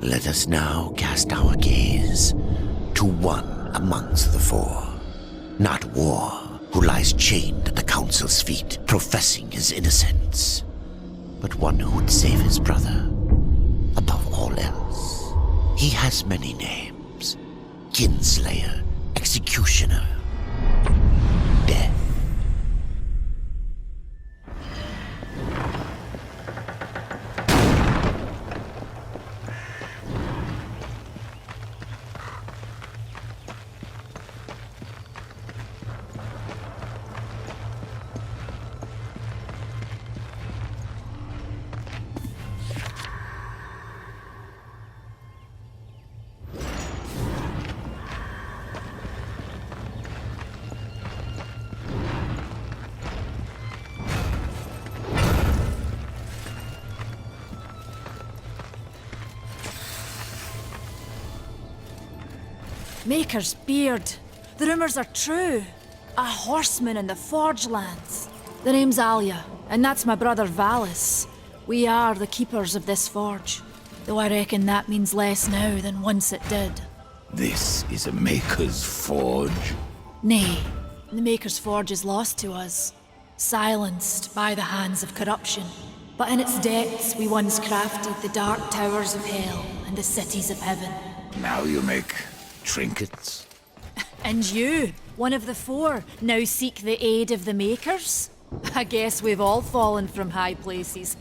Let us now cast our gaze to one amongst the four. Not War, who lies chained at the Council's feet, professing his innocence, but one who would save his brother above all else. He has many names: Kinslayer, Executioner, Death. Maker's beard. The rumors are true. A horseman in the Forge lands. The name's Alia, and that's my brother Valis. We are the keepers of this forge, though I reckon that means less now than once it did. This is a Maker's Forge? Nay, the Maker's Forge is lost to us, silenced by the hands of corruption. But in its depths we once crafted the dark towers of hell and the cities of heaven. Now you make trinkets? And you, one of the four, now seek the aid of the Makers? I guess we've all fallen from high places.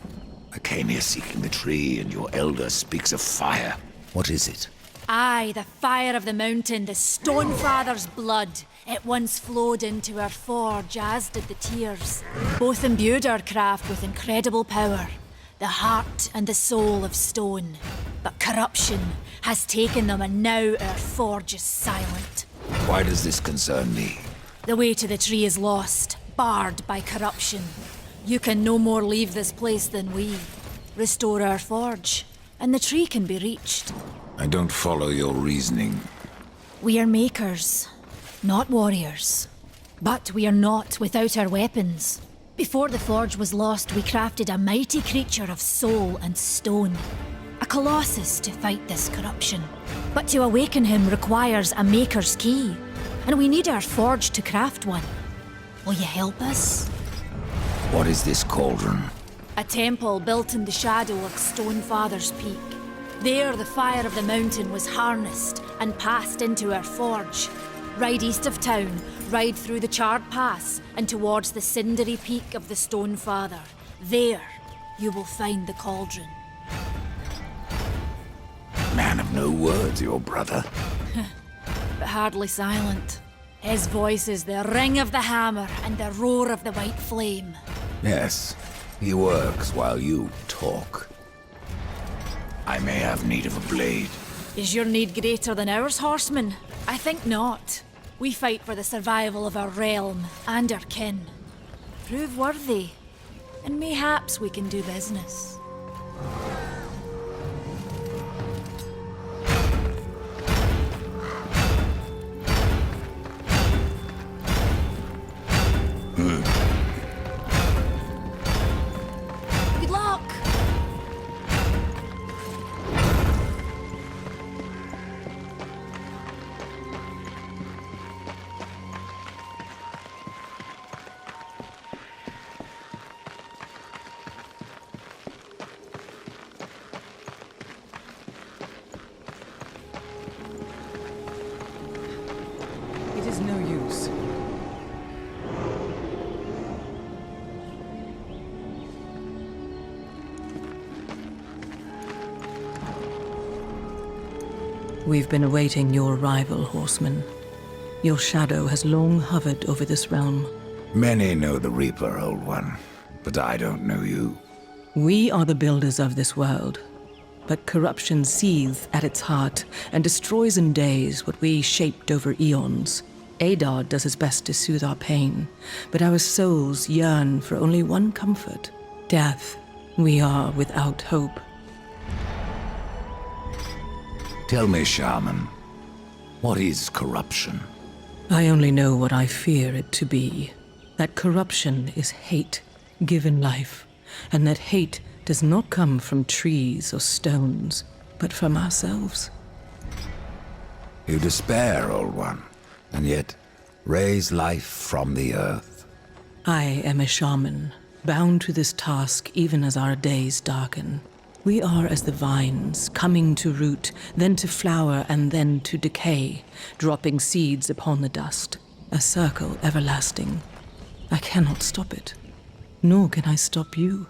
I came here seeking the tree, and your elder speaks of fire. What is it? Aye, the fire of the mountain, the Stonefather's blood. It once flowed into our forge, as did the tears. Both imbued our craft with incredible power, the heart and the soul of stone. But corruption has taken them, and now our forge is silent. Why does this concern me? The way to the tree is lost, barred by corruption. You can no more leave this place than we. Restore our forge, and the tree can be reached. I don't follow your reasoning. We are makers, not warriors. But we are not without our weapons. Before the forge was lost, we crafted a mighty creature of soul and stone. A colossus to fight this corruption. But to awaken him requires a maker's key, and we need our forge to craft one. Will you help us? What is this cauldron? A temple built in the shadow of Stonefather's Peak. There the fire of the mountain was harnessed and passed into our forge. Ride east of town, ride through the charred pass and towards the cindery peak of the Stonefather. There you will find the cauldron. Man of no words, your brother. But hardly silent. His voice is the ring of the hammer and the roar of the white flame. Yes, he works while you talk. I may have need of a blade. Is your need greater than ours, horseman? I think not. We fight for the survival of our realm and our kin. Prove worthy, and mayhaps we can do business. Good luck! It is no use. We've been awaiting your arrival, horseman. Your shadow has long hovered over this realm. Many know the Reaper, Old One, but I don't know you. We are the builders of this world, but corruption seethes at its heart and destroys in days what we shaped over eons. Adar does his best to soothe our pain, but our souls yearn for only one comfort: death. We are without hope. Tell me, Shaman, what is corruption? I only know what I fear it to be. That corruption is hate given life, and that hate does not come from trees or stones, but from ourselves. You despair, old one, and yet raise life from the earth. I am a shaman, bound to this task even as our days darken. We are as the vines, coming to root, then to flower, and then to decay, dropping seeds upon the dust. A circle everlasting. I cannot stop it, nor can I stop you.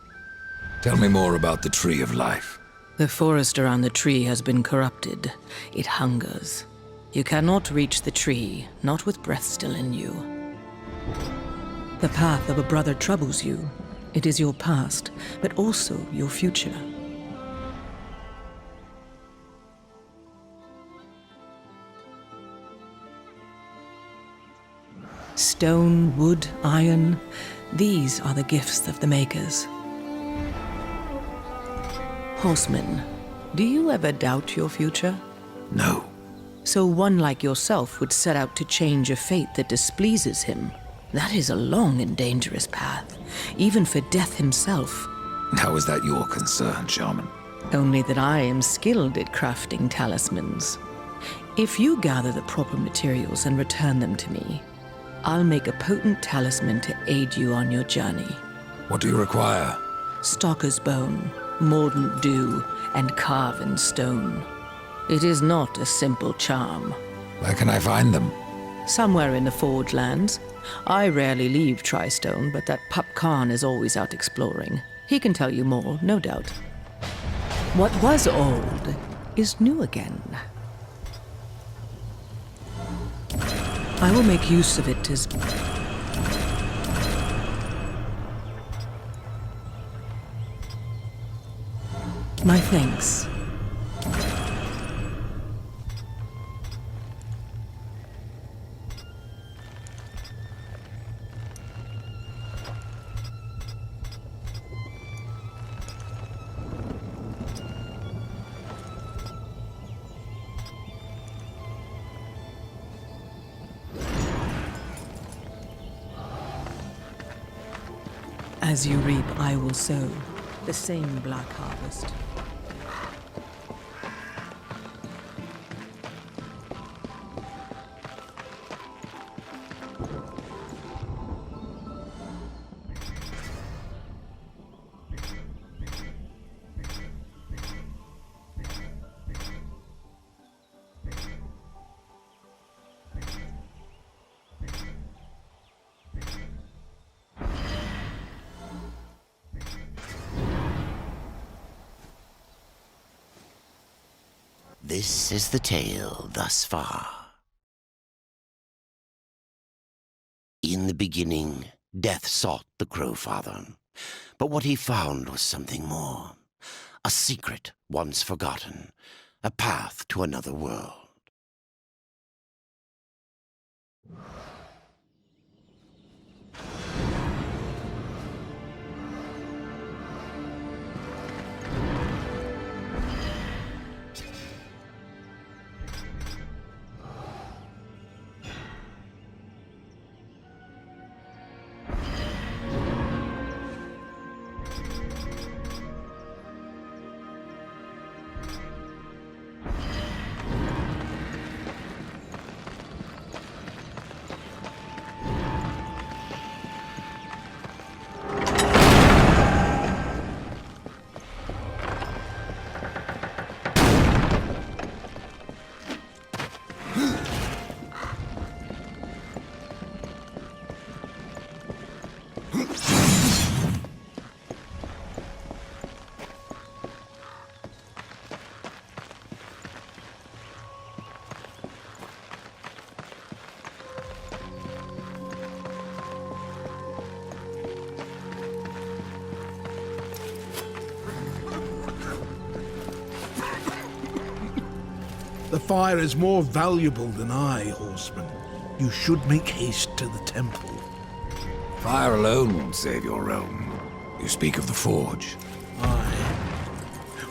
Tell me more about the Tree of Life. The forest around the tree has been corrupted. It hungers. You cannot reach the tree, not with breath still in you. The path of a brother troubles you. It is your past, but also your future. Stone, wood, iron, these are the gifts of the makers. Horseman, do you ever doubt your future? No. So one like yourself would set out to change a fate that displeases him. That is a long and dangerous path, even for Death himself. How is that your concern, Shaman? Only that I am skilled at crafting talismans. If you gather the proper materials and return them to me, I'll make a potent talisman to aid you on your journey. What do you require? Stalker's bone, mordant dew, and carven stone. It is not a simple charm. Where can I find them? Somewhere in the Forge lands. I rarely leave Tristone, but that pup Khan is always out exploring. He can tell you more, no doubt. What was old is new again. I will make use of it as... My thanks. As you reap, I will sow. The same black harvest. This is the tale thus far. In the beginning, Death sought the Crowfather, but what he found was something more. A secret once forgotten, a path to another world. The fire is more valuable than I, horseman. You should make haste to the temple. Fire alone won't save your realm. You speak of the Forge. Aye.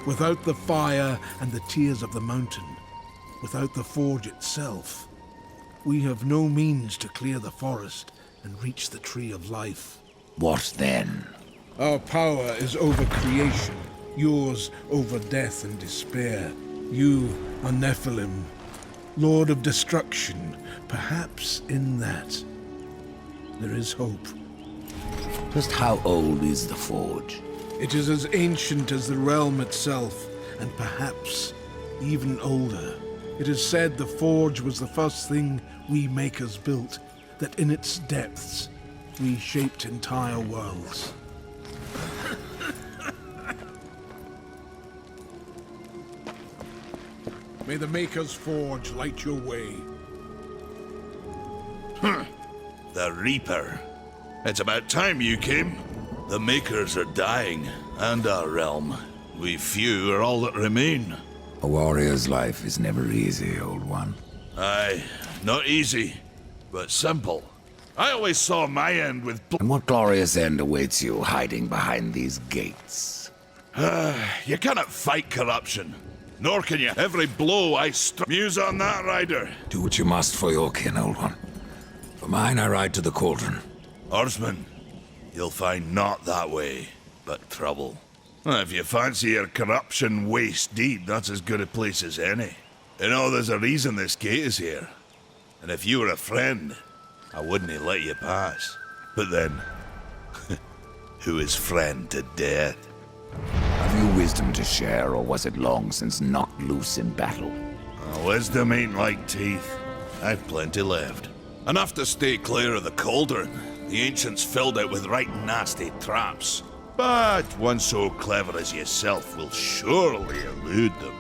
Without the fire and the tears of the mountain, without the forge itself, we have no means to clear the forest and reach the Tree of Life. What then? Our power is over creation, yours over death and despair. You are Nephilim, Lord of Destruction. Perhaps in that there is hope. Just how old is the Forge? It is as ancient as the realm itself, and perhaps even older. It is said the Forge was the first thing we makers built, that in its depths we shaped entire worlds. May the Maker's Forge light your way. The Reaper. It's about time you came. The Makers are dying, and our realm. We few are all that remain. A warrior's life is never easy, old one. Aye, not easy, but simple. I always saw my end with And what glorious end awaits you hiding behind these gates? You cannot fight corruption. Nor can you. Every blow I struck. Muse on that, Rider. Do what you must for your kin, old one. For mine, I ride to the cauldron. Horseman, you'll find not that way, but trouble. If you fancy your corruption waist deep, that's as good a place as any. You know, there's a reason this gate is here. And if you were a friend, I wouldn't let you pass. But then, who is friend to death? Have you wisdom to share, or was it long since knocked loose in battle? Wisdom ain't like teeth. I've plenty left. Enough to stay clear of the cauldron. The ancients filled it with right nasty traps. But one so clever as yourself will surely elude them.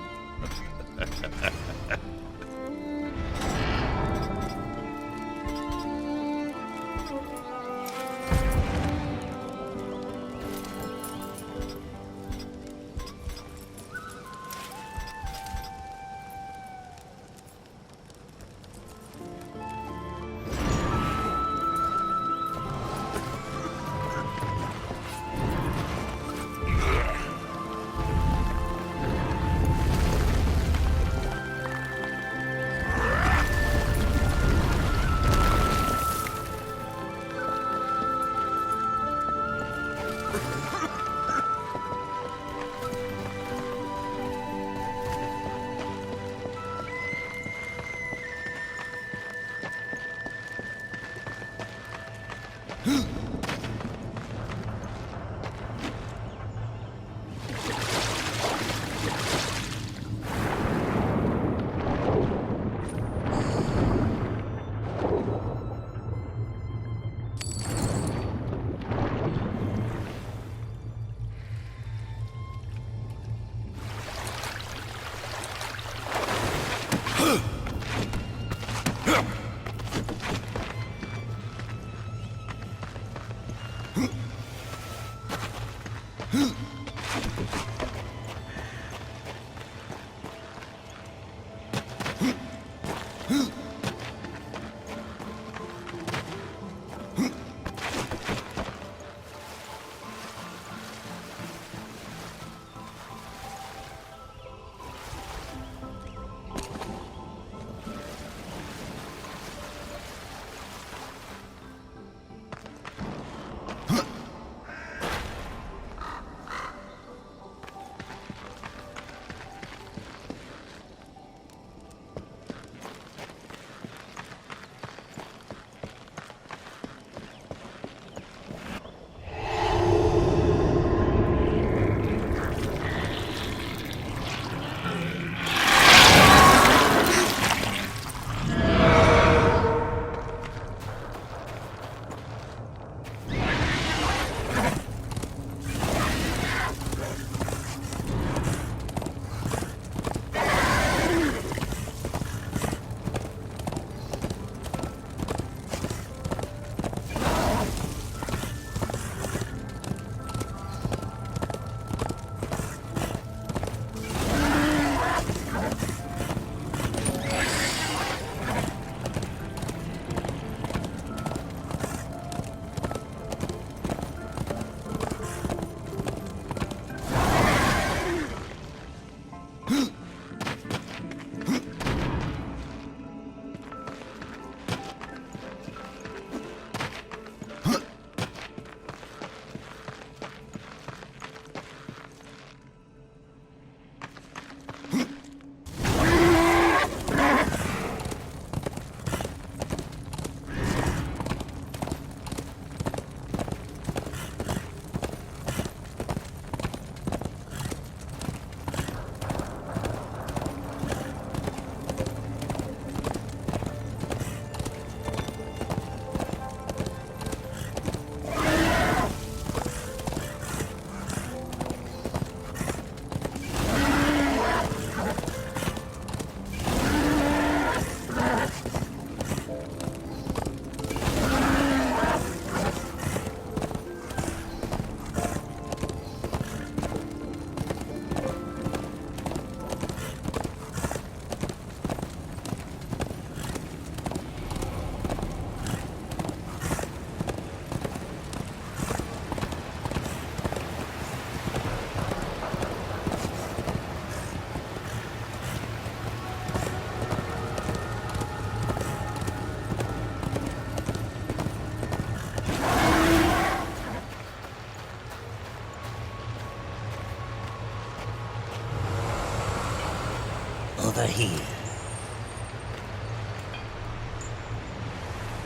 over here.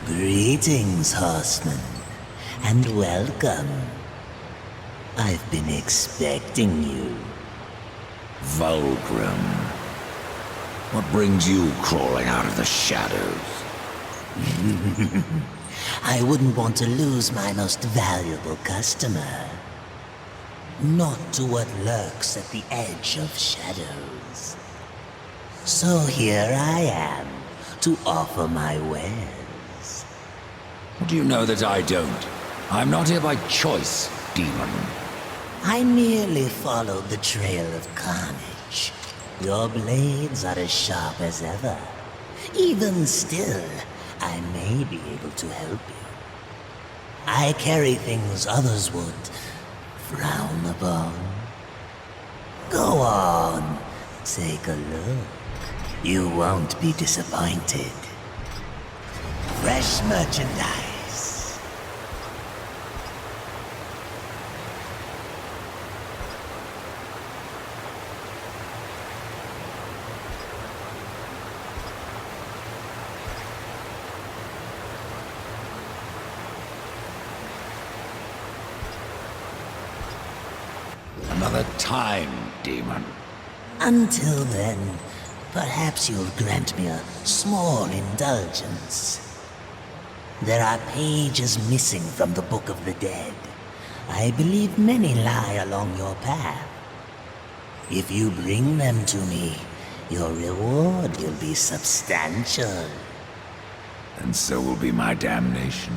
Greetings, horseman, and welcome. I've been expecting you. Vulgrim. What brings you crawling out of the shadows? I wouldn't want to lose my most valuable customer. Not to what lurks at the edge of shadows. So here I am, to offer my wares. Do you know that I don't? I'm not here by choice, demon. I merely followed the trail of carnage. Your blades are as sharp as ever. Even still, I may be able to help you. I carry things others would frown upon. Go on, take a look. You won't be disappointed. Fresh merchandise. Another time, demon. Until then, perhaps you'll grant me a small indulgence. There are pages missing from the Book of the Dead. I believe many lie along your path. If you bring them to me, your reward will be substantial. And so will be my damnation.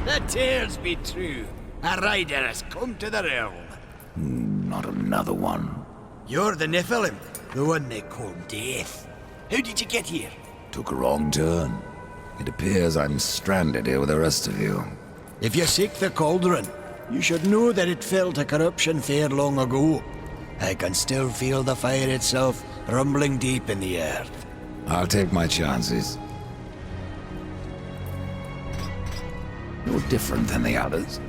The tales be true. A rider has come to the realm. Not another one. You're the Nephilim, the one they call Death. How did you get here? Took a wrong turn. It appears I'm stranded here with the rest of you. If you seek the cauldron, you should know that it fell to corruption fair long ago. I can still feel the fire itself rumbling deep in the earth. I'll take my chances. You're different than the others.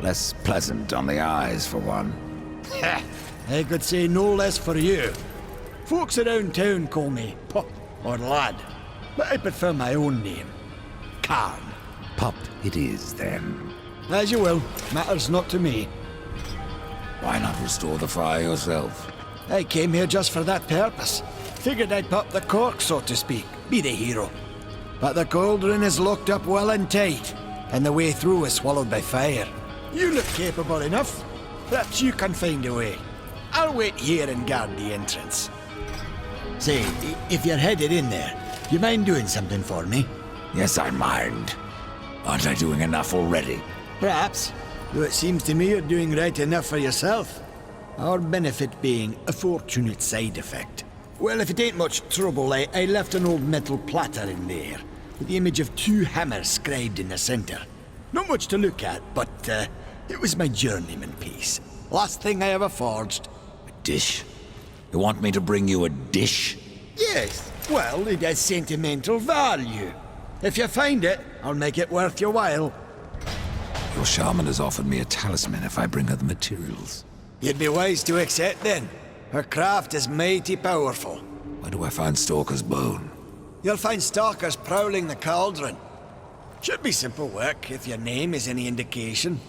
Less pleasant on the eyes, for one. I could say no less for you. Folks around town call me Pup or Lad, but I prefer my own name. Carn. Pup it is, then. As you will. Matters not to me. Why not restore the fire yourself? I came here just for that purpose. Figured I'd pop the cork, so to speak. Be the hero. But the cauldron is locked up well and tight, and the way through is swallowed by fire. You look capable enough. Perhaps you can find a way. I'll wait here and guard the entrance. Say, if you're headed in there, you mind doing something for me? Yes, I mind. Aren't I doing enough already? Perhaps, though it seems to me you're doing right enough for yourself. Our benefit being a fortunate side effect. Well, if it ain't much trouble, I left an old metal platter in there, with the image of 2 hammers scribed in the center. Not much to look at, but it was my journeyman piece. Last thing I ever forged. A dish? You want me to bring you a dish? Yes, well, it has sentimental value. If you find it, I'll make it worth your while. Your shaman has offered me a talisman if I bring her the materials. You'd be wise to accept then. Her craft is mighty powerful. Where do I find Stalker's bone? You'll find stalkers prowling the cauldron. Should be simple work if your name is any indication.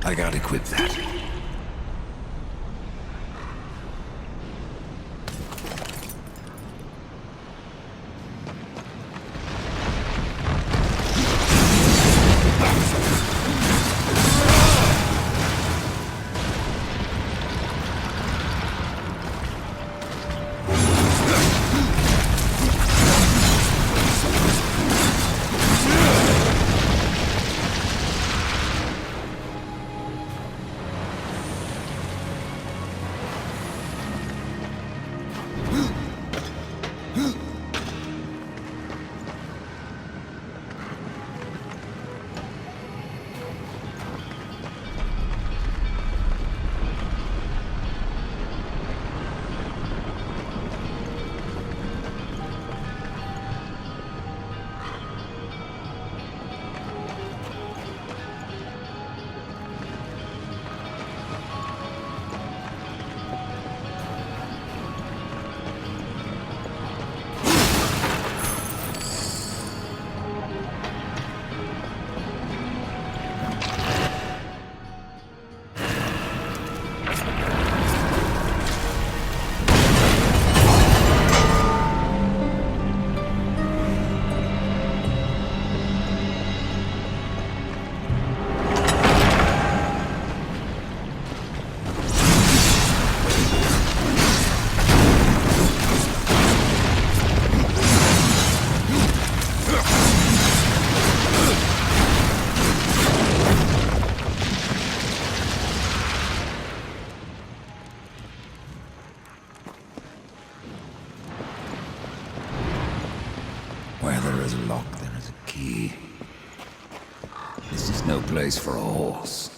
I gotta equip that. Where there is a lock, there is a key. This is no place for a horse.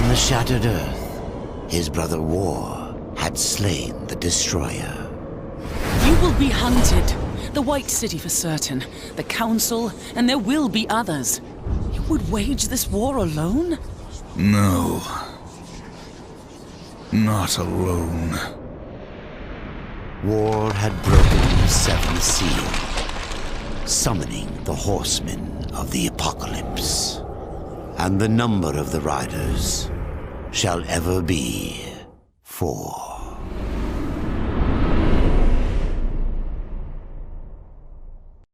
On the shattered earth, his brother War had slain the Destroyer. You will be hunted. The White City for certain. The Council, and there will be others. You would wage this war alone? No. Not alone. War had broken the seventh seal, summoning the horsemen of the apocalypse. And the number of the riders shall ever be 4.